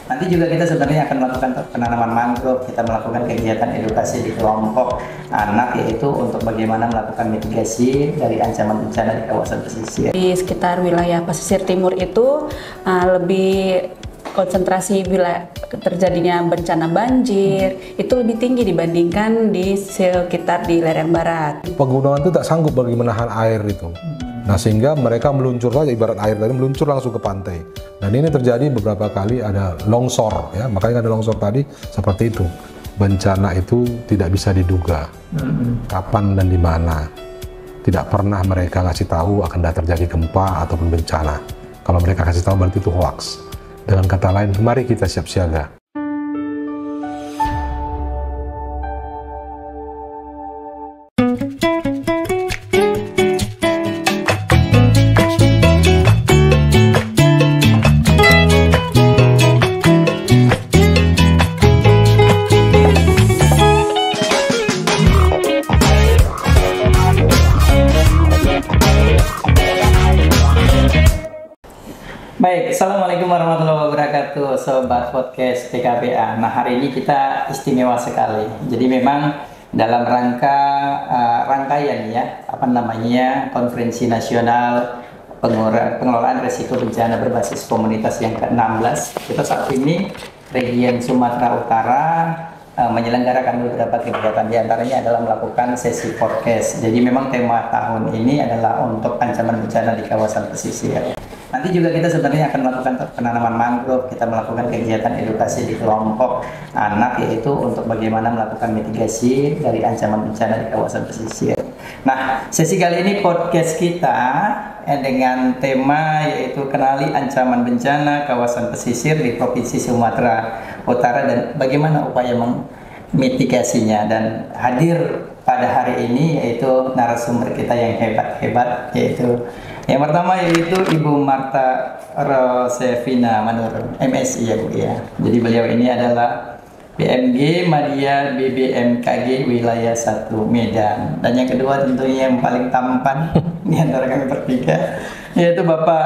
Nanti juga kita sebenarnya akan melakukan penanaman mangrove, kita melakukan kegiatan edukasi di kelompok anak, yaitu untuk bagaimana melakukan mitigasi dari ancaman bencana di kawasan pesisir. Di sekitar wilayah pesisir timur itu lebih konsentrasi wilayah terjadinya bencana banjir itu lebih tinggi dibandingkan di sekitar di lereng barat. Pegunungan itu tak sanggup bagi menahan air itu. Nah, sehingga mereka meluncur saja, ibarat air tadi meluncur langsung ke pantai. Dan ini terjadi beberapa kali ada longsor, ya. Makanya ada longsor tadi seperti itu. Bencana itu tidak bisa diduga kapan dan di mana. Tidak pernah mereka ngasih tahu akan terjadi gempa ataupun bencana. Kalau mereka kasih tahu berarti itu hoax. Dengan kata lain, mari kita siap siaga. Baik, Assalamualaikum warahmatullahi wabarakatuh, Sobat Podcast PKBA. Nah, hari ini kita istimewa sekali. Jadi memang dalam rangkaian ya, Konferensi Nasional Pengelolaan Risiko Bencana Berbasis Komunitas yang ke-16. Kita saat ini region Sumatera Utara menyelenggarakan beberapa kegiatan, diantaranya adalah melakukan sesi forecast. Jadi memang tema tahun ini adalah untuk ancaman bencana di kawasan pesisir. Nanti juga kita sebenarnya akan melakukan penanaman mangrove, kita melakukan kegiatan edukasi di kelompok anak, yaitu untuk bagaimana melakukan mitigasi dari ancaman bencana di kawasan pesisir. Nah, sesi kali ini podcast kita dengan tema yaitu kenali ancaman bencana kawasan pesisir di Provinsi Sumatera Utara dan bagaimana upaya mitigasinya. Dan hadir pada hari ini yaitu narasumber kita yang hebat-hebat, yaitu yang pertama yaitu Ibu Marta Rosevina Manur, MSI ya Bu ya. Jadi beliau ini adalah BMG Madya BBMKG Wilayah 1 Medan. Dan yang kedua tentunya yang paling tampan di antara kami bertiga yaitu Bapak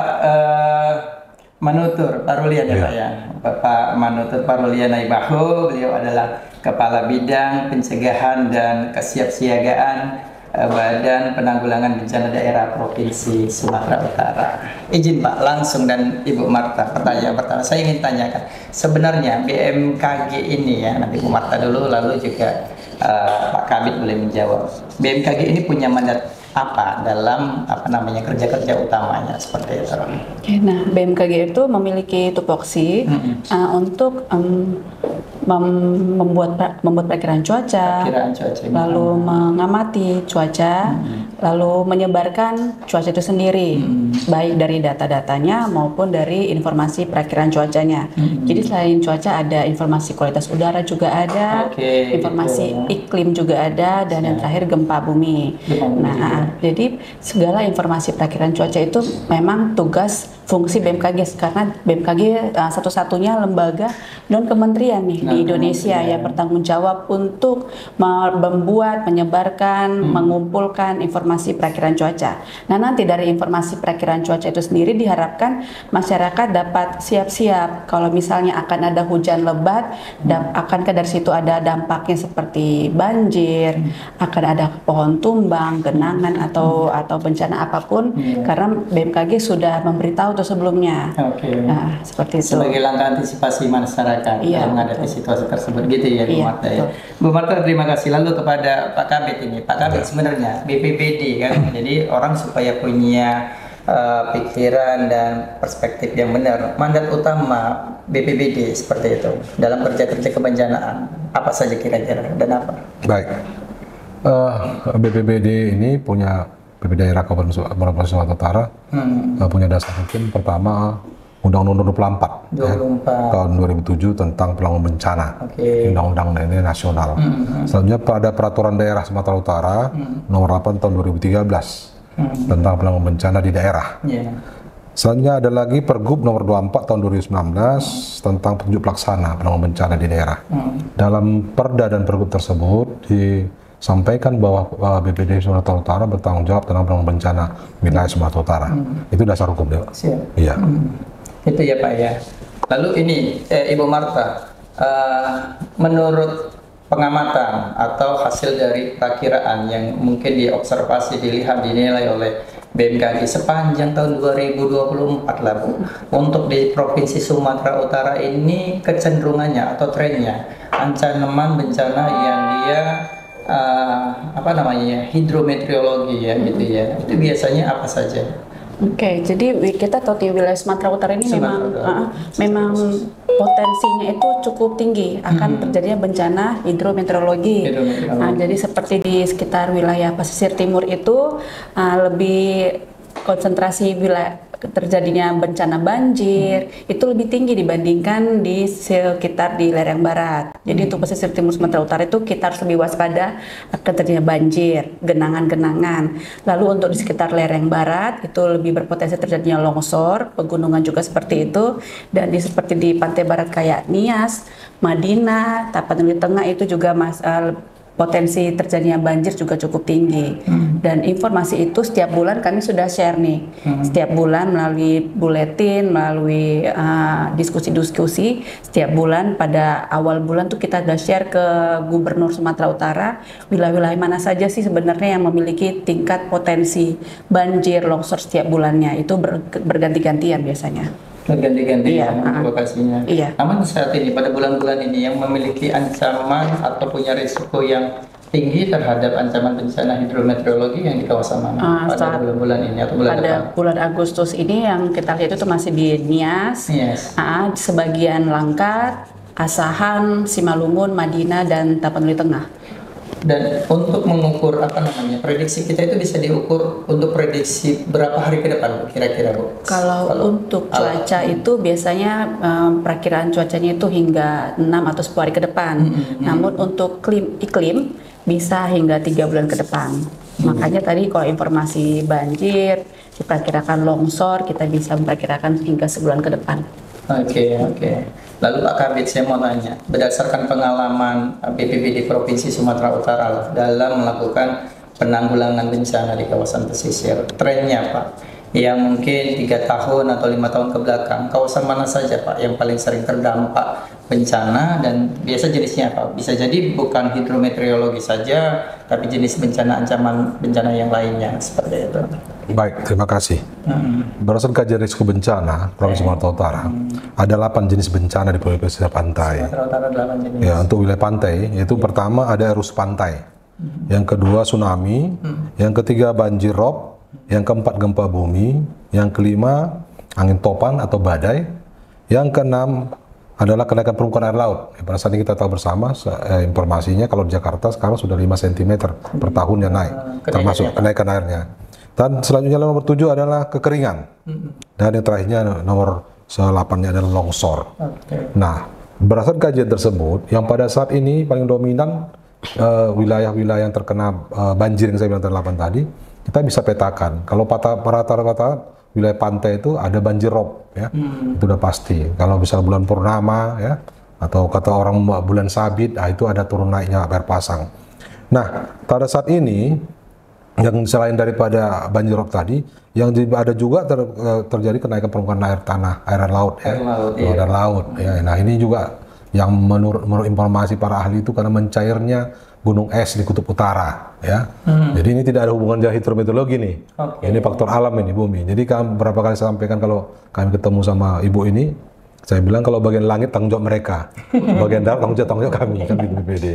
Manutur Parulian ya Pak ya. Bapak Manutur Parulian Naibaho, beliau adalah Kepala Bidang Pencegahan dan Kesiapsiagaan Badan Penanggulangan Bencana Daerah Provinsi Sumatera Utara. Izin Pak, langsung dan Ibu Marta, pertanyaan pertama saya ingin tanyakan, sebenarnya BMKG ini ya, nanti Bu Marta dulu lalu juga Pak Kabit boleh menjawab. BMKG ini punya mandat apa dalam kerja-kerja utamanya seperti itu? Oke, nah BMKG itu memiliki tupoksi untuk membuat perkiraan cuaca, lalu mengamati cuaca, lalu menyebarkan cuaca itu sendiri, baik dari data-datanya maupun dari informasi perkiraan cuacanya. Jadi selain cuaca ada informasi kualitas udara juga ada, informasi iklim juga ada, dan yang terakhir gempa bumi. Nah, jadi segala informasi perkiraan cuaca itu memang tugas fungsi BMKG, karena BMKG satu-satunya lembaga non kementerian nih di Indonesia yang bertanggung jawab untuk membuat, menyebarkan, mengumpulkan informasi perkiraan cuaca. Nah, nanti dari informasi perkiraan cuaca itu sendiri diharapkan masyarakat dapat siap-siap kalau misalnya akan ada hujan lebat, akankah dari situ ada dampaknya seperti banjir, akan ada pohon tumbang, genangan atau bencana apapun, karena BMKG sudah memberitahu itu sebelumnya. Nah, seperti itu. Sebagai langkah antisipasi masyarakat dalam menghadapi situasi tersebut, gitu ya Bu Marta ya. Bu Marta, terima kasih. Lalu kepada Pak Kabit ini, Pak Kabit sebenarnya BPBD kan, jadi orang supaya punya pikiran dan perspektif yang benar, mandat utama BPBD seperti itu dalam kerja-kerja kebencanaan apa saja kira-kira dan apa? Baik, BPBD ini punya BPBD daerah Kabupaten Sumatera Utara punya dasar hukum pertama Undang-Undang 24 ya, tahun 2007 tentang penanggulangan bencana, Undang-Undang ini nasional. Selanjutnya pada Peraturan Daerah Sumatera Utara nomor 8 tahun 2013 tentang penanggulangan bencana di daerah. Selanjutnya ada lagi Pergub nomor 24 tahun 2019 tentang petunjuk pelaksana penanggulangan bencana di daerah. Dalam Perda dan Pergub tersebut disampaikan bahwa BPBD Sumatera Utara bertanggung jawab tentang penanggulangan bencana wilayah Sumatera Utara. Itu dasar hukum ya. Iya. Itu ya Pak ya. Lalu ini Ibu Marta, menurut pengamatan atau hasil dari perakiraan yang mungkin diobservasi, dilihat, dinilai oleh BMKG sepanjang tahun 2024 lah Bu, untuk di Provinsi Sumatera Utara ini kecenderungannya atau trennya ancaman bencana yang dia hidrometeorologi ya gitu ya, itu biasanya apa saja? Oke, jadi kita tahu di wilayah Sumatera Utara ini memang potensinya itu cukup tinggi akan terjadinya bencana hidrometeorologi. Nah, jadi seperti di sekitar wilayah pesisir timur itu lebih konsentrasi wilayah terjadinya bencana banjir itu lebih tinggi dibandingkan di sekitar di lereng barat. Jadi untuk pesisir timur Sumatera Utara itu kita harus lebih waspada akan terjadinya banjir, genangan-genangan. Lalu untuk di sekitar lereng barat itu lebih berpotensi terjadinya longsor, pegunungan juga seperti itu. Dan seperti di pantai barat kayak Nias, Madinah, Tapanuli Tengah itu juga potensi terjadinya banjir juga cukup tinggi. Dan informasi itu setiap bulan kami sudah share nih. Setiap bulan melalui buletin, melalui diskusi-diskusi, setiap bulan pada awal bulan tuh kita sudah share ke Gubernur Sumatera Utara wilayah-wilayah mana saja sih sebenarnya yang memiliki tingkat potensi banjir, longsor setiap bulannya. Itu berganti-gantian biasanya. Berganti-ganti lokasinya. Iya. Namun saat ini pada bulan-bulan ini yang memiliki ancaman atau punya risiko yang tinggi terhadap ancaman bencana hidrometeorologi yang di kawasan mana pada bulan-bulan ini atau bulan pada depan? Bulan Agustus ini yang kita lihat itu masih di Nias, sebagian Langkat, Asahan, Simalungun, Madinah, dan Tapanuli Tengah. Dan untuk mengukur prediksi kita itu bisa diukur untuk prediksi berapa hari ke depan kira-kira Bu? Kalau untuk cuaca itu biasanya perakiraan cuacanya itu hingga 6 atau 10 hari ke depan. Namun untuk iklim bisa hingga 3 bulan ke depan. Makanya tadi kalau informasi banjir, diperkirakan longsor, kita bisa memperkirakan hingga sebulan ke depan. Oke. Lalu Pak Kabid, saya mau tanya, berdasarkan pengalaman BPBD Provinsi Sumatera Utara dalam melakukan penanggulangan bencana di kawasan pesisir, trennya Pak, yang mungkin 3 tahun atau 5 tahun ke belakang, kawasan mana saja Pak yang paling sering terdampak bencana, dan biasa jenisnya apa? Bisa jadi bukan hidrometeorologi saja, tapi jenis bencana, ancaman bencana yang lainnya, seperti itu. Baik, terima kasih. Berdasarkan kajian risiko bencana Provinsi Sumatera Utara, ada 8 jenis bencana di pesisir pantai. Sumatera Utara 8 jenis. Ya, untuk wilayah pantai, yaitu pertama ada erosi pantai, yang kedua tsunami, yang ketiga banjir rob, yang keempat gempa bumi, yang kelima angin topan atau badai, yang keenam adalah kenaikan permukaan air laut. Pada saat ini kita tahu bersama informasinya kalau di Jakarta sekarang sudah 5 cm per tahun yang naik, termasuk kenaikan airnya. Dan selanjutnya nomor 7 adalah kekeringan. Dan yang terakhirnya nomor 8-nya adalah longsor. Nah, berdasarkan kajian tersebut, yang pada saat ini paling dominan wilayah-wilayah yang terkena banjir yang saya bilang tadi, kita bisa petakan. Kalau rata-rata wilayah pantai itu ada banjir rob, ya, itu udah pasti. Kalau misalnya bulan purnama, ya, atau kata orang bulan sabit, itu ada turun naiknya air pasang. Nah, pada saat ini yang selain daripada banjir rob tadi, yang ada juga terjadi kenaikan permukaan air laut, ya, air laut. Ya. Nah, ini juga yang menurut informasi para ahli itu karena mencairnya gunung es di kutub utara, ya. Jadi ini tidak ada hubungan dengan hidrometeorologi nih. Ini faktor alam ini, bumi. Jadi berapa kali saya sampaikan kalau kami ketemu sama ibu ini, saya bilang kalau bagian langit tanggung jawab mereka, bagian darat tanggung jawab kami, kan di BPBD.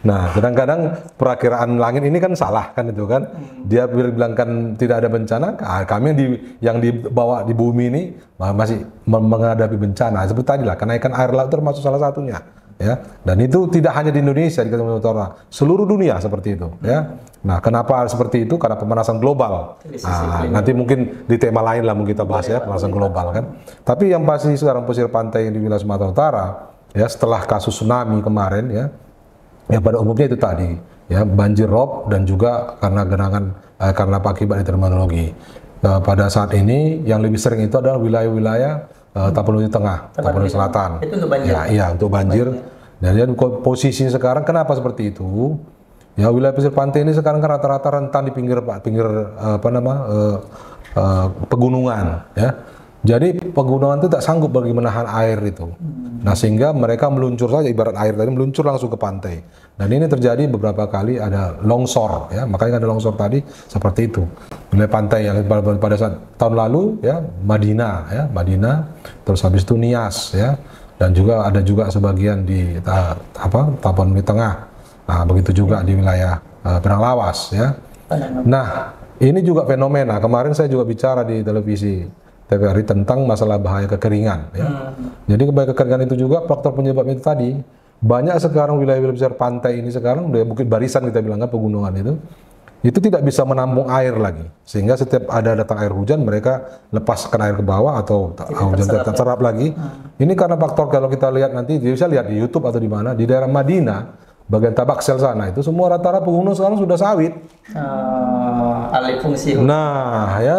Nah, kadang-kadang perakiraan langit ini kan salah, kan itu kan. Dia bilang kan tidak ada bencana, kami yang dibawa di bumi ini masih menghadapi bencana. Seperti tadi lah, kenaikan air laut termasuk salah satunya. Ya, dan itu tidak hanya di Indonesia, di Kalimantan Utara, seluruh dunia seperti itu, ya. Nah, kenapa seperti itu? Karena pemanasan global. Nanti mungkin di tema lain lah mungkin kita bahas, ya, pemanasan global, kan. Tapi yang pasti sekarang pesisir pantai di wilayah Sumatera Utara, ya, setelah kasus tsunami kemarin, ya pada umumnya itu tadi, ya, banjir rob dan juga karena genangan karena akibat hidrometeorologi. Pada saat ini yang lebih sering itu adalah wilayah-wilayah Tapanuli Tengah, Tapanuli Selatan. Itu untuk banjir. Ya, iya, untuk banjir. Dan posisi sekarang kenapa seperti itu? Ya, wilayah pesisir pantai ini sekarang kan rata-rata rentan di pinggir pegunungan, ya. Jadi pegunungan itu tak sanggup bagi menahan air itu. Nah sehingga mereka meluncur saja, ibarat air tadi meluncur langsung ke pantai. Dan ini terjadi beberapa kali ada longsor, ya makanya ada longsor tadi seperti itu. Wilayah pantai yang pada saat tahun lalu ya Madinah, terus habis itu Nias ya, dan juga ada juga sebagian di Tapanuli Tengah. Nah begitu juga di wilayah Padang Lawas ya. Nah ini juga fenomena. Kemarin saya juga bicara di televisi TVRI tentang masalah bahaya kekeringan. Ya. Jadi bahaya kekeringan itu juga faktor penyebab itu tadi. Banyak sekarang wilayah-wilayah besar pantai ini sekarang udah Bukit Barisan kita bilang kan pegunungan itu tidak bisa menampung air lagi. Sehingga setiap ada datang air hujan mereka lepaskan air ke bawah atau hujan terserap lagi. Ini karena faktor kalau kita lihat nanti bisa lihat di YouTube atau di mana di daerah Madinah bagian Tabaksel sana itu semua rata-rata pegunungan sekarang sudah sawit. Alih fungsi. Nah, ya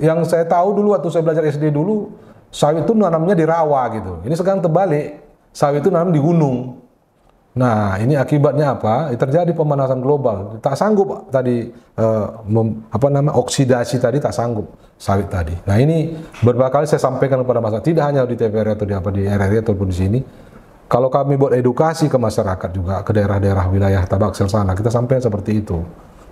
yang saya tahu dulu waktu saya belajar SD dulu, sawit itu nanamnya di rawa gitu. Ini sekarang terbalik, sawit itu nanam di gunung. Nah, ini akibatnya apa? Terjadi pemanasan global. Tak sanggup tadi oksidasi tadi tak sanggup sawit tadi. Nah, ini beberapa kali saya sampaikan kepada masyarakat, tidak hanya di TVRI atau di RRI ataupun di sini. Kalau kami buat edukasi ke masyarakat juga, ke daerah-daerah wilayah Tabaksel sana, kita sampaikan seperti itu.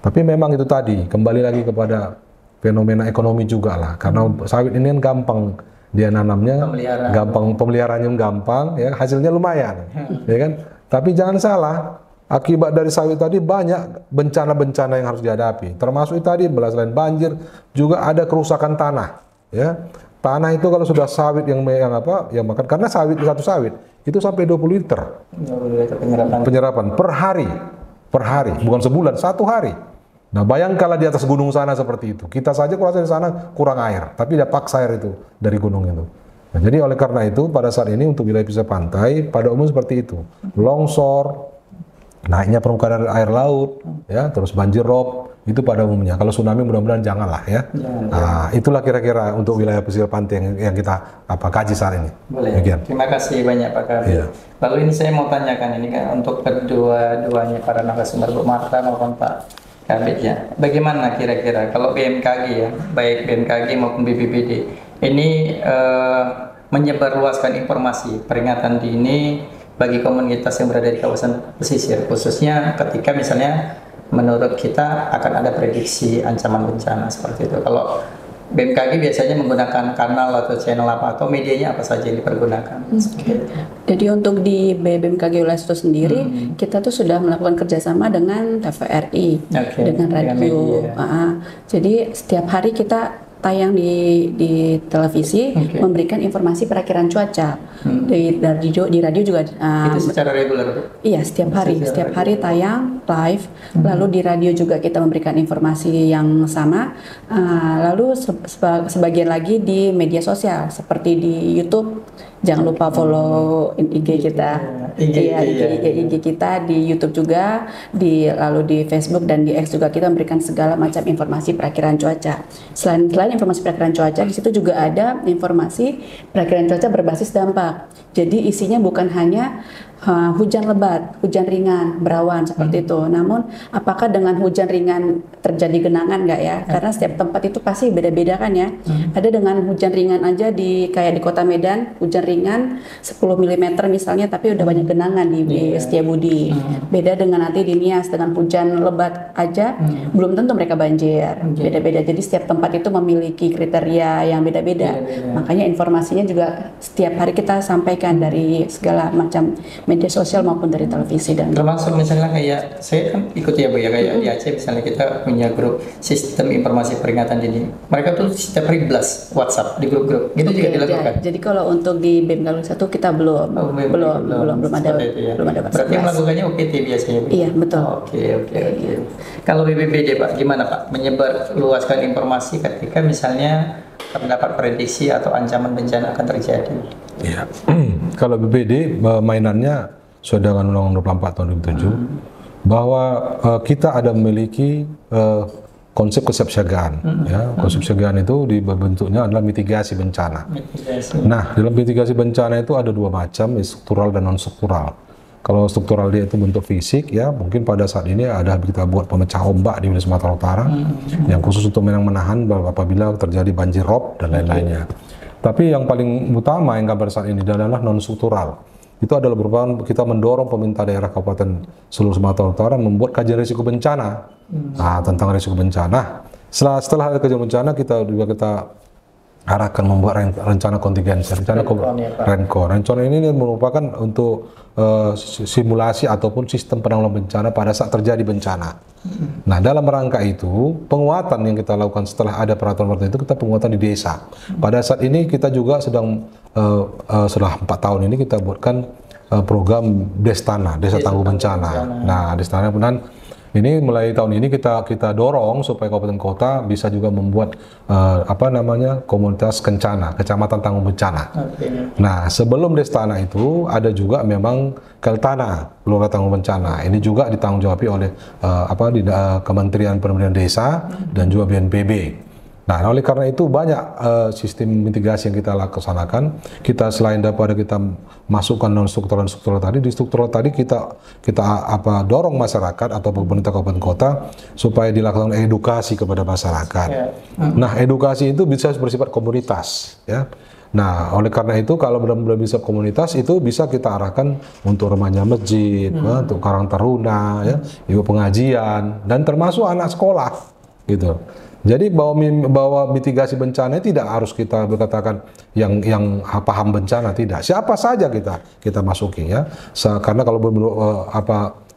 Tapi memang itu tadi, kembali lagi kepada fenomena ekonomi juga lah. Karena sawit ini kan gampang, dia nanamnya, gampang, pemeliharaannya gampang, ya hasilnya lumayan. Ya kan? Tapi jangan salah, akibat dari sawit tadi banyak bencana-bencana yang harus dihadapi. Termasuk tadi, selain banjir, juga ada kerusakan tanah. Ya. Tanah itu kalau sudah sawit yang makan, karena satu sawit itu sampai 20 liter penyerapan per hari, bukan sebulan, 1 hari. Nah bayangkanlah di atas gunung sana seperti itu. Kita saja kalau di sana kurang air, tapi dia paksa air itu dari gunung itu. Nah, jadi oleh karena itu pada saat ini untuk wilayah pesisir pantai pada umum seperti itu. Longsor, naiknya permukaan air laut, ya, terus banjir rob. Itu pada umumnya. Kalau tsunami mudah-mudahan janganlah ya. Nah, itulah kira-kira untuk wilayah pesisir pantai yang kita kaji saat ini. Boleh. Demikian. Terima kasih banyak Pak Kabit. Iya. Lalu ini saya mau tanyakan ini kan untuk kedua-duanya para narasumber Bu Marta maupun Pak Kabit ya. Bagaimana kira-kira kalau BMKG ya, baik BMKG maupun BPBD ini menyebarluaskan informasi peringatan dini bagi komunitas yang berada di kawasan pesisir, khususnya ketika misalnya menurut kita akan ada prediksi ancaman bencana seperti itu. Kalau BMKG biasanya menggunakan kanal atau channel apa atau medianya apa saja yang dipergunakan? Jadi untuk di BMKG wilayah itu sendiri, kita tuh sudah melakukan kerjasama dengan TVRI, dengan radio. Jadi setiap hari kita tayang di televisi memberikan informasi perakiran cuaca. Di radio juga itu secara reguler. Iya, setiap hari tayang live. Lalu di radio juga kita memberikan informasi yang sama. Lalu sebagian lagi di media sosial seperti di YouTube. Jangan lupa follow IG kita, IG kita di YouTube juga, lalu di Facebook dan di X juga kita memberikan segala macam informasi perakiran cuaca. Selain informasi perakiran cuaca, di situ juga ada informasi perakiran cuaca berbasis dampak. Jadi isinya bukan hanya hujan lebat, hujan ringan, berawan seperti itu. Namun apakah dengan hujan ringan terjadi genangan nggak ya? Karena setiap tempat itu pasti beda-beda kan ya. Ada dengan hujan ringan aja kayak di Kota Medan, hujan ringan 10 mm misalnya, tapi udah banyak genangan di Setiabudi. Beda dengan nanti di Nias dengan hujan lebat aja, belum tentu mereka banjir. Beda-beda. Jadi setiap tempat itu memiliki kriteria yang beda-beda. Makanya informasinya juga setiap hari kita sampaikan dari segala macam media sosial maupun dari televisi dan termasuk misalnya kayak saya kan ikut ya Bu ya, kayak di Aceh misalnya kita punya grup sistem informasi peringatan dini, mereka tuh setiap hari blast WhatsApp di grup-grup gitu juga dilakukan. Jadi kalau untuk di BMKG 1 kita belum ada ya. belum ada WhatsApp. Berarti yang melakukannya UPT biasanya Bu? Iya betul. Oke. Kalau BPBD Pak gimana Pak menyebar luaskan informasi ketika misalnya terdapat prediksi atau ancaman bencana akan terjadi? Ya, kalau BPBD mainannya sesuai dengan Undang-Undang 24 tahun 2007 bahwa kita ada memiliki konsep kesiapsiagaan. Ya, konsep kesiapsiagaan itu bentuknya adalah mitigasi bencana. Nah, dalam mitigasi bencana itu ada dua macam, struktural dan non struktural. Kalau struktural dia itu bentuk fisik, ya mungkin pada saat ini kita buat pemecah ombak di wilayah Sumatera Utara yang khusus untuk menahan apabila terjadi banjir rob dan lain-lainnya. Tapi yang paling utama yang pada saat ini adalah non struktural. Itu adalah merupakan kita mendorong pemerintah daerah Kabupaten seluruh Sumatera Utara membuat kajian risiko bencana. Nah, tentang risiko bencana. Setelah ada kajian bencana, kita arahkan membuat rencana kontingensi, rencana Rencon. Rencon ini merupakan untuk simulasi ataupun sistem penanggulangan bencana pada saat terjadi bencana. Nah, dalam rangka itu, penguatan yang kita lakukan setelah ada peraturan itu, kita penguatan di desa. Pada saat ini kita juga sedang setelah 4 tahun ini kita buatkan program Destana, Desa Tangguh Bencana. Nah, Destana benar. Ini mulai tahun ini kita dorong supaya kabupaten kota bisa juga membuat komunitas kencana, kecamatan tangguh bencana. Nah, sebelum Destana itu ada juga memang Keltana, Kelurahan Tangguh Bencana. Ini juga ditanggung-jawabi oleh Kementerian Pemberdayaan Desa dan juga BNPB. Nah, oleh karena itu banyak sistem mitigasi yang kita laksanakan. Kita selain daripada kita masukkan non struktural tadi, di struktural tadi kita dorong masyarakat atau pemerintah kabupaten kota supaya dilakukan edukasi kepada masyarakat. Nah, edukasi itu bisa bersifat komunitas, ya. Nah, oleh karena itu kalau benar-benar bisa komunitas itu bisa kita arahkan untuk remaja masjid, untuk Karang Taruna, ya, ibu pengajian, dan termasuk anak sekolah, gitu. Jadi bahwa mitigasi bencana tidak harus kita berkatakan yang paham bencana, tidak. Siapa saja kita masuki, ya. Karena kalau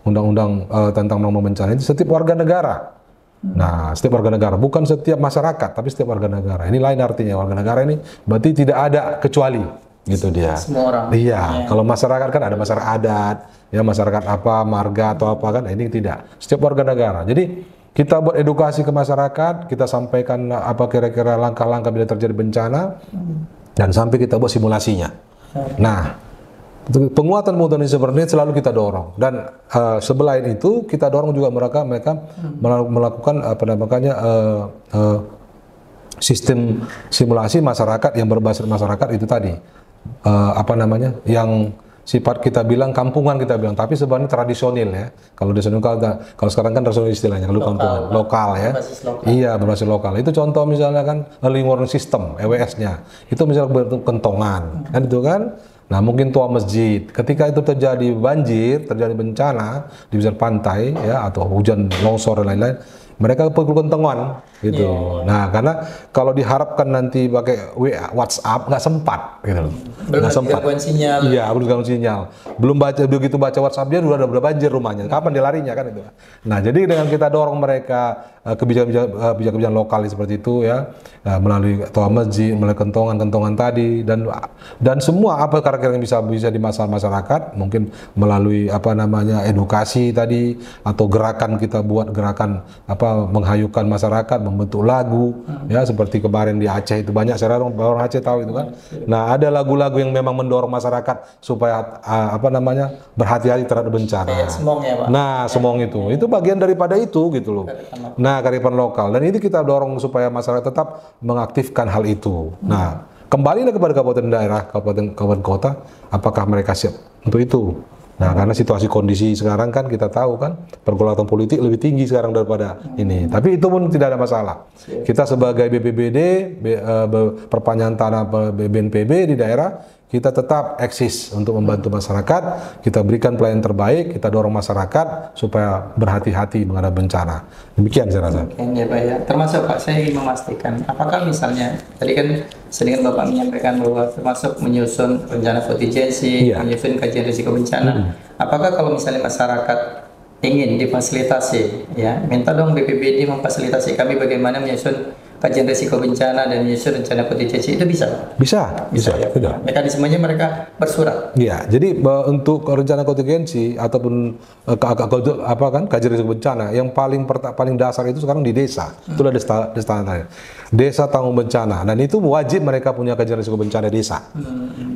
undang-undang tentang penanggulangan bencana itu setiap warga negara. Nah, setiap warga negara, bukan setiap masyarakat, tapi setiap warga negara. Ini lain artinya, warga negara ini berarti tidak ada kecuali, gitu dia. Semua orang. Iya, kalau masyarakat kan ada masyarakat adat, ya masyarakat marga atau apa kan, ini tidak. Setiap warga negara. Jadi kita buat edukasi ke masyarakat, kita sampaikan apa kira-kira langkah-langkah bila terjadi bencana, dan sampai kita buat simulasinya. Nah, penguatan seperti ini selalu kita dorong. Dan selain itu, kita dorong juga mereka melakukan sistem simulasi masyarakat yang berbasis masyarakat itu tadi. Yang sifat kita bilang kampungan tapi sebenarnya tradisional, ya. Kalau kalau sekarang kan tradisional istilahnya, kalau kampungan lokal, ya. Iya, berbasis lokal. Itu contoh misalnya kan early warning system EWS-nya. Itu misalnya bentuk kentongan, kan itu kan. Nah, mungkin tua masjid. Ketika itu terjadi banjir, terjadi bencana di pesisir pantai, ya, atau hujan longsor dan lain-lain, mereka perlu kentongan, gitu. Nah, karena kalau diharapkan nanti pakai WhatsApp nggak sempat, gitu. Nggak sempat. Sinyal. Iya, belum gangguan sinyal. Begitu baca WhatsApp dia udah banjir rumahnya. Kapan dia larinya, kan itu. Nah, jadi dengan kita dorong mereka kebijakan lokal seperti itu, ya, melalui toa masjid, melalui kentongan tadi, dan semua apa kira-kira yang bisa di masyarakat, mungkin melalui edukasi tadi, atau gerakan kita buat gerakan menghayukan masyarakat, membentuk lagu, ya, seperti kemarin di Aceh itu banyak, saya orang Aceh tahu itu kan. Nah, ada lagu-lagu yang memang mendorong masyarakat supaya berhati-hati terhadap bencana. Semong, ya, Pak. Nah, semong itu bagian daripada itu, gitu loh. Nah, kearifan lokal, dan ini kita dorong supaya masyarakat tetap mengaktifkan hal itu. Nah, kembali kepada kabupaten daerah, kabupaten kota, apakah mereka siap untuk itu? Nah, karena situasi kondisi sekarang kan kita tahu kan, pergolakan politik lebih tinggi sekarang daripada ini. Tapi itu pun tidak ada masalah. Kita sebagai BPBD, perpanjangan tanah BNPB di daerah, kita tetap eksis untuk membantu masyarakat. Kita berikan pelayanan terbaik, kita dorong masyarakat supaya berhati-hati menghadapi bencana. Demikian saya rasa. Ya, Pak, ya. Termasuk Pak, saya ingin memastikan, apakah misalnya tadi kan sedikit Bapak menyampaikan bahwa termasuk menyusun rencana kontingensi, menyusun kajian risiko bencana. Apakah kalau misalnya masyarakat ingin difasilitasi, ya, minta dong BPBD memfasilitasi kami bagaimana menyusun kajian risiko bencana dan menyusun rencana kontingensi, itu bisa? Bisa. Ya, mekanismenya mereka bersurat. Iya, jadi untuk rencana kontingensi ataupun kajian risiko bencana yang paling dasar itu sekarang di desa. Itulah desa tangguh bencana, dan itu wajib mereka punya kajian risiko bencana desa.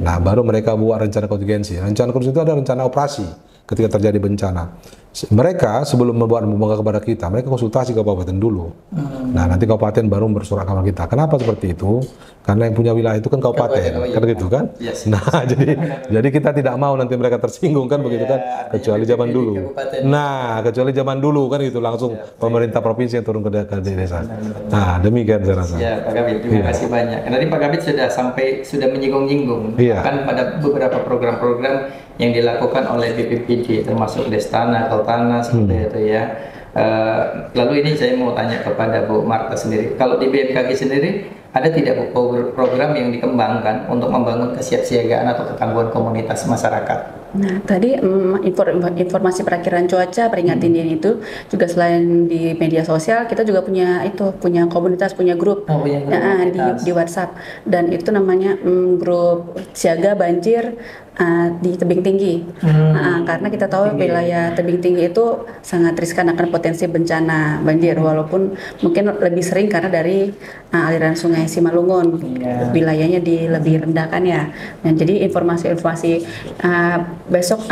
Nah, baru mereka buat rencana kontingensi. Rencana kontingensi itu ada rencana operasi. ketika terjadi bencana. Mereka sebelum membuat kepada kita, mereka konsultasi ke kabupaten dulu. Nah, nanti kabupaten baru bersurat kepada kita. Kenapa seperti itu? Karena yang punya wilayah itu kan kabupaten, kan gitu kan? Yes. Nah, jadi kita tidak mau nanti mereka tersinggung kan, begitu kan? Kecuali zaman dulu. Nah, kecuali zaman dulu kan gitu, langsung pemerintah provinsi yang turun ke desa. Nah, demikian saya rasa. Ya, Pak Kabid, terima kasih banyak. Tadi Pak Kabid sudah menyinggung-nyinggung kan pada beberapa program-program yang dilakukan oleh BPPD, termasuk Destana, Kaltana, seperti itu ya. Lalu ini saya mau tanya kepada Bu Marta sendiri. Kalau di BMKG sendiri, ada tidak program yang dikembangkan untuk membangun kesiapsiagaan atau ketangguhan komunitas masyarakat? Nah, tadi informasi perakiraan cuaca peringatan dini itu juga selain di media sosial, kita juga punya komunitas, punya grup, di WhatsApp, dan itu namanya grup siaga banjir di tebing tinggi. Karena kita tahu wilayah tebing tinggi itu sangat riskan akan potensi bencana banjir, walaupun mungkin lebih sering karena dari aliran sungai Simalungun, wilayahnya lebih rendah kan ya. Nah, jadi informasi besok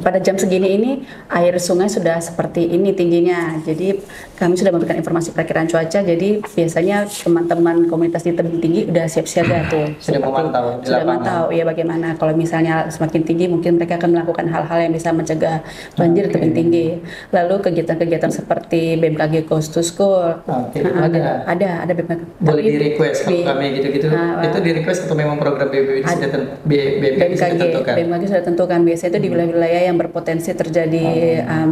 pada jam segini ini air sungai sudah seperti ini tingginya. Jadi kami sudah memberikan informasi perakiraan cuaca. Jadi biasanya teman-teman komunitas di tebing tinggi udah siap-siaga tuh. Sudah memantau ya bagaimana kalau misalnya semakin tinggi mungkin mereka akan melakukan hal-hal yang bisa mencegah banjir tebing tinggi. Lalu kegiatan-kegiatan seperti BMKG Coast to School. Ada BMKG. Boleh di request kalau kami gitu-gitu. Itu di request atau memang program BMKG sudah tentukan? BMKG sudah tentukan. Biasanya itu di wilayah-wilayah yang berpotensi terjadi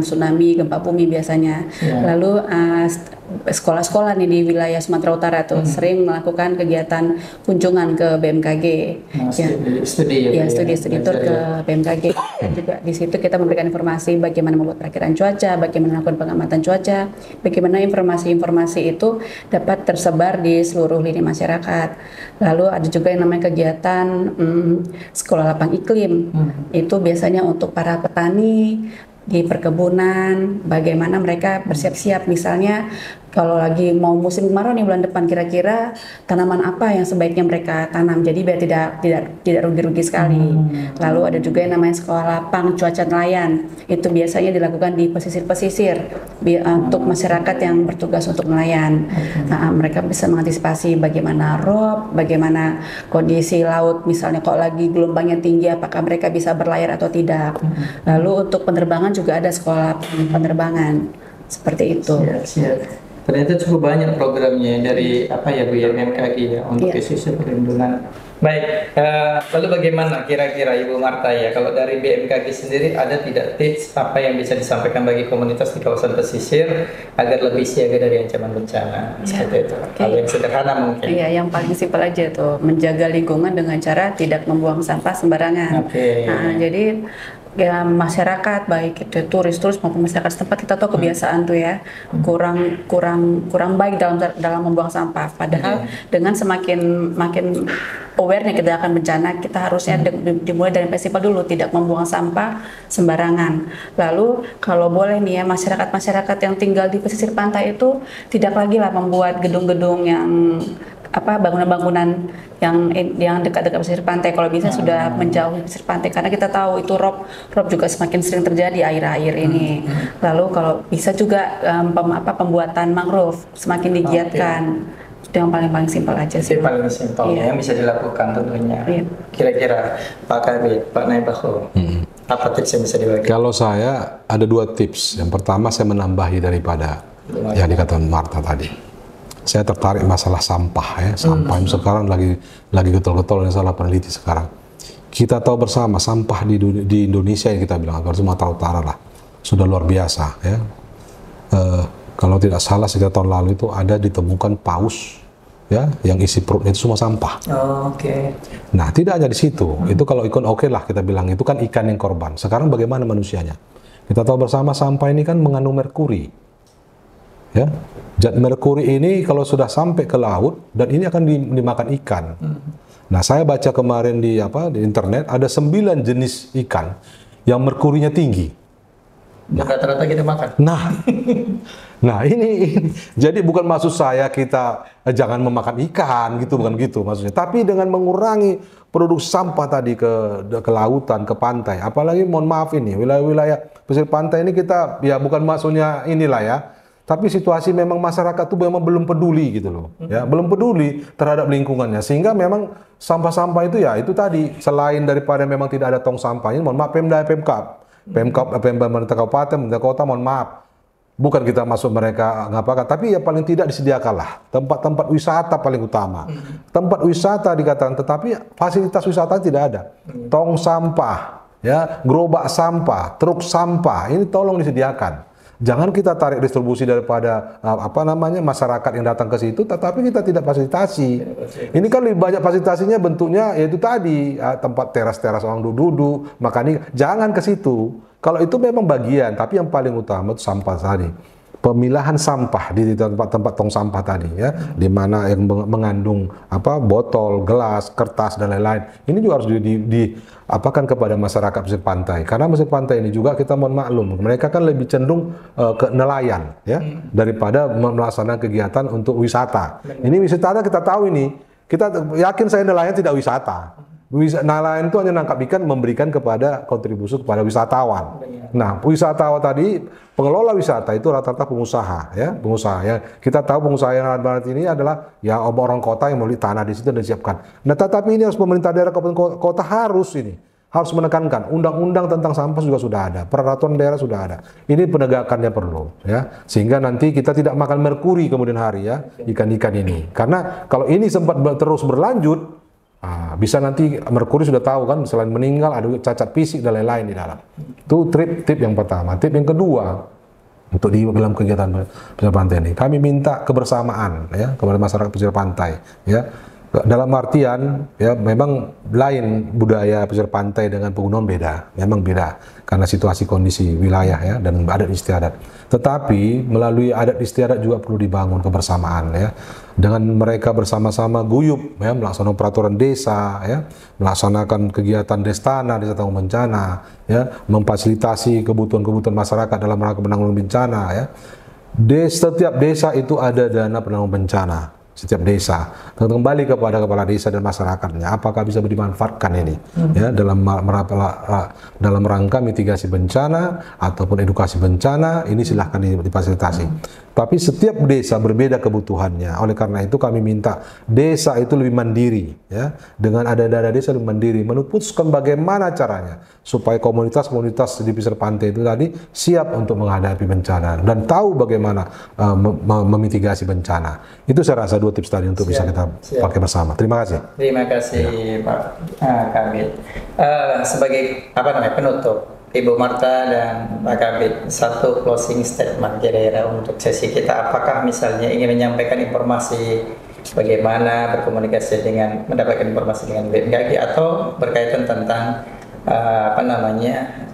tsunami, gempa bumi biasanya. Lalu sekolah-sekolah nih di wilayah Sumatera Utara tuh sering melakukan kegiatan kunjungan ke BMKG. Studi tour ke BMKG. Dan juga di situ kita memberikan informasi bagaimana membuat perakiraan cuaca, bagaimana melakukan pengamatan cuaca, bagaimana informasi-informasi itu dapat tersebar di seluruh lini masyarakat. Lalu ada juga yang namanya kegiatan sekolah lapang iklim. Itu biasanya untuk para petani di perkebunan, bagaimana mereka bersiap-siap, misalnya kalau lagi mau musim kemarau nih bulan depan, kira-kira tanaman apa yang sebaiknya mereka tanam, jadi biar tidak rugi-rugi sekali. Lalu ada juga yang namanya sekolah lapang cuaca nelayan, itu biasanya dilakukan di pesisir-pesisir untuk masyarakat yang bertugas untuk nelayan. Mereka bisa mengantisipasi bagaimana rob, bagaimana kondisi laut, misalnya kalau lagi gelombangnya tinggi, apakah mereka bisa berlayar atau tidak. Lalu untuk penerbangan juga ada sekolah penerbangan seperti itu. Siap. Ternyata cukup banyak programnya dari BMKG ya untuk isu perlindungan. Baik, lalu bagaimana kira-kira Ibu Marta ya, kalau dari BMKG sendiri ada tidak tips apa yang bisa disampaikan bagi komunitas di kawasan pesisir agar lebih siaga dari ancaman bencana? Seperti itu. Kalau yang sederhana mungkin. Iya, yang paling simpel aja tuh, menjaga lingkungan dengan cara tidak membuang sampah sembarangan. Jadi ya masyarakat baik itu turis maupun masyarakat setempat, kita tahu kebiasaan tuh ya kurang baik dalam membuang sampah. Padahal dengan makin aware-nya kita akan bencana, kita harusnya dimulai dari prinsip dulu, tidak membuang sampah sembarangan. Lalu kalau boleh nih ya, masyarakat yang tinggal di pesisir pantai itu tidak lagi lah membuat gedung-gedung yang bangunan-bangunan yang dekat-dekat pesisir pantai. Kalau bisa sudah menjauh pesisir pantai, karena kita tahu itu rob juga semakin sering terjadi akhir-akhir ini. Lalu kalau bisa juga pembuatan mangrove semakin digiatkan. Itu yang paling simpel aja sih. Itu paling simpel yang bisa dilakukan tentunya. Kira-kira Pak Kabid, Pak Naibaho, apa tips yang bisa dibagi? Kalau saya ada 2 tips. Yang pertama, saya menambahi daripada yang dikatakan Marta tadi. Saya tertarik masalah sampah ya. Sampah ini sekarang lagi getol-getol, salah peneliti sekarang. Kita tahu bersama sampah di Indonesia yang kita bilang, atau Sumatera Utara lah, sudah luar biasa ya. Kalau tidak salah sekitar tahun lalu itu ada ditemukan paus ya, yang isi perutnya itu semua sampah. Nah, tidak hanya di situ. Itu kalau ikan lah kita bilang, itu kan ikan yang korban. Sekarang bagaimana manusianya? Kita tahu bersama sampah ini kan mengandung merkuri. Ya, zat merkuri ini kalau sudah sampai ke laut, dan ini akan dimakan ikan. Nah, saya baca kemarin di internet ada 9 jenis ikan yang merkurinya tinggi. Rata-rata kita makan. Nah ini jadi bukan maksud saya kita jangan memakan ikan gitu, bukan gitu maksudnya. Tapi dengan mengurangi produksi sampah tadi ke lautan, ke pantai. Apalagi mohon maaf ini wilayah-wilayah pesisir pantai ini kita ya bukan maksudnya inilah ya. Tapi situasi memang masyarakat tuh memang belum peduli gitu loh, ya belum peduli terhadap lingkungannya, sehingga memang sampah-sampah itu ya itu tadi selain daripada memang tidak ada tong sampah ini, mohon maaf Pemda, Pemkab, pemerintah kabupaten, pemerintah kota, mohon maaf, bukan kita masuk mereka ngapakan, tapi ya paling tidak disediakanlah tempat-tempat wisata paling utama, tempat wisata dikatakan, tetapi fasilitas wisata tidak ada, tong sampah, ya gerobak sampah, truk sampah, ini tolong disediakan. Jangan kita tarik distribusi daripada masyarakat yang datang ke situ, tetapi kita tidak fasilitasi. Ini kan lebih banyak fasilitasinya bentuknya yaitu tadi tempat teras-teras orang duduk, makanya jangan ke situ. Kalau itu memang bagian, tapi yang paling utama itu sampah tadi. Pemilahan sampah di tempat-tempat tong sampah tadi ya, di mana yang mengandung botol, gelas, kertas dan lain-lain. Ini juga harus diapakan kepada masyarakat pesisir pantai. Karena pesisir pantai ini juga kita mohon maklum, mereka kan lebih cenderung ke nelayan ya daripada melaksanakan kegiatan untuk wisata. Ini wisata kita tahu ini, kita yakin saya nelayan tidak wisata. Nelayan itu hanya nangkap ikan, memberikan kepada kontribusi kepada wisatawan. Nah, wisatawan tadi, pengelola wisata itu rata-rata pengusaha ya. Kita tahu pengusaha yang ada ini adalah ya orang kota yang membeli tanah di situ dan disiapkan. Nah, tetapi ini harus pemerintah daerah kabupaten kota harus menekankan. Undang-undang tentang sampah juga sudah ada, peraturan daerah sudah ada. Ini penegakannya perlu ya, sehingga nanti kita tidak makan merkuri kemudian hari ya ikan-ikan ini. Karena kalau ini sempat terus berlanjut, bisa nanti merkuri sudah tahu kan, selain meninggal ada cacat fisik dan lain-lain di dalam. Itu tip yang pertama. Tip yang kedua, untuk di dalam kegiatan pesisir pantai ini, kami minta kebersamaan ya kepada masyarakat pesisir pantai ya. Dalam artian ya memang lain budaya pesisir pantai dengan pegunungan beda, memang beda karena situasi kondisi wilayah ya dan adat istiadat. Tetapi melalui adat istiadat juga perlu dibangun kebersamaan ya. Dengan mereka bersama-sama guyup ya melaksanakan peraturan desa ya, melaksanakan kegiatan destana, desa tangguh bencana ya, memfasilitasi kebutuhan-kebutuhan masyarakat dalam rangka penanggulangan bencana ya. Setiap desa itu ada dana penanggulangan bencana. Setiap desa, dan kembali kepada kepala desa dan masyarakatnya, apakah bisa dimanfaatkan ini ya dalam rangka mitigasi bencana ataupun edukasi bencana, ini silahkan difasilitasi. Tapi setiap desa berbeda kebutuhannya. Oleh karena itu kami minta desa itu lebih mandiri ya. Dengan ada dana desa lebih mandiri, memutuskan bagaimana caranya supaya komunitas-komunitas di pesisir pantai itu tadi siap untuk menghadapi bencana dan tahu bagaimana memitigasi bencana. Itu saya rasa dua tips tadi untuk bisa kita pakai bersama. Terima kasih. Terima kasih ya. Pak Kabid. Sebagai penutup, Ibu Marta dan Pak Kabid, satu closing statement kira-kira untuk sesi kita. Apakah misalnya ingin menyampaikan informasi bagaimana berkomunikasi dengan, mendapatkan informasi dengan BMKG atau berkaitan tentang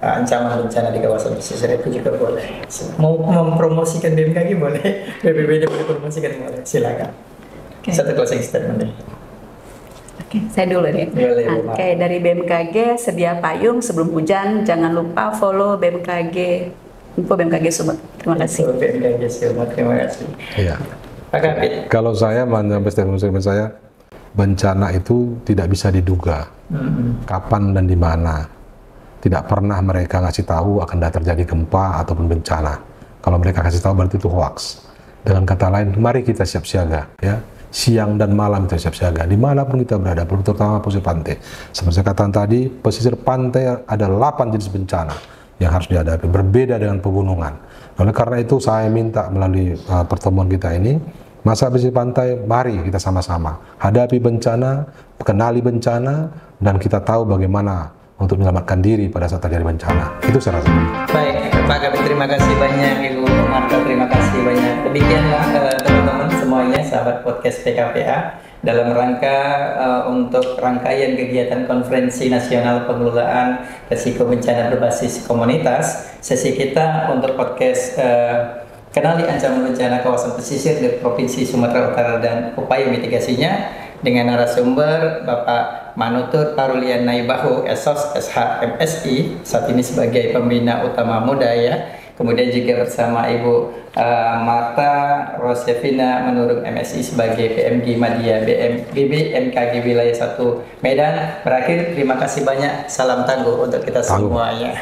ancaman bencana di kawasan pesisir itu juga boleh. Mau mempromosikan BMKG boleh, BPBD boleh promosikan boleh. Silakan. Satu closing statement deh. Saya dulu nih. Oke, dari BMKG, sedia payung sebelum hujan. Jangan lupa follow BMKG, info BMKG Sumut. Terima kasih. Info BMKG Sumut, terima kasih. Iya. Kalau saya menyampaikan statement saya, bencana itu tidak bisa diduga kapan dan di mana. Tidak pernah mereka ngasih tahu akan terjadi gempa ataupun bencana. Kalau mereka kasih tahu berarti itu hoax. Dengan kata lain, mari kita siap siaga ya. Siang dan malam kita siap siaga dimanapun kita berada, terutama pesisir pantai. Seperti saya katakan tadi, pesisir pantai ada 8 jenis bencana yang harus dihadapi, berbeda dengan pegunungan. Oleh karena itu saya minta melalui pertemuan kita ini, masyarakat pesisir pantai, mari kita sama-sama hadapi bencana, kenali bencana, dan kita tahu bagaimana untuk menyelamatkan diri pada saat terjadi bencana. Itu saya rasa. Baik, Pak Kabid, terima kasih banyak. Ibu Marta, terima kasih banyak. Demikianlah teman-teman semuanya, sahabat podcast PKPA, dalam rangka untuk rangkaian kegiatan Konferensi Nasional Pengelolaan Risiko Bencana Berbasis Komunitas, sesi kita untuk podcast Kenali Ancaman Bencana Kawasan Pesisir di Provinsi Sumatera Utara dan Upaya Mitigasinya, dengan narasumber Bapak Manutur Parulian Naibahu, SOS SH MSI, saat ini sebagai Pembina Utama Muda ya, kemudian juga bersama Ibu Marta Rosevina menurut MSI sebagai PMG Madya BMKG Wilayah 1 Medan. Berakhir, terima kasih banyak, salam tangguh untuk kita semuanya.